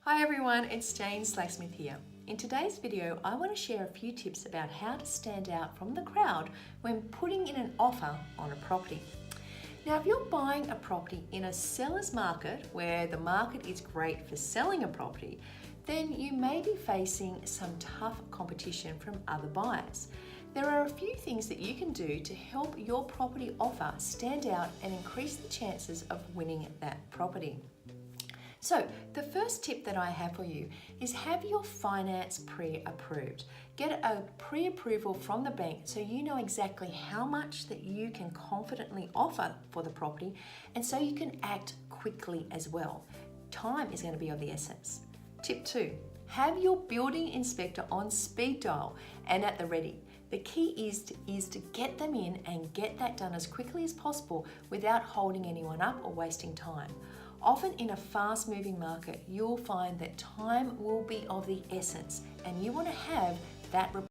Hi everyone, it's Jane Slacksmith here. In today's video, I want to share a few tips about how to stand out from the crowd when putting in an offer on a property. Now, if you're buying a property in a seller's market where the market is great for selling a property, then you may be facing some tough competition from other buyers. There are a few things that you can do to help your property offer stand out and increase the chances of winning that property. So the first tip that I have for you is have your finance pre-approved. Get a pre-approval from the bank so you know exactly how much that you can confidently offer for the property, and so you can act quickly as well. Time is going to be of the essence. Tip 2, have your building inspector on speed dial and at the ready. The key is to get them in and get that done as quickly as possible without holding anyone up or wasting time. Often in a fast-moving market, you'll find that time will be of the essence and you want to have that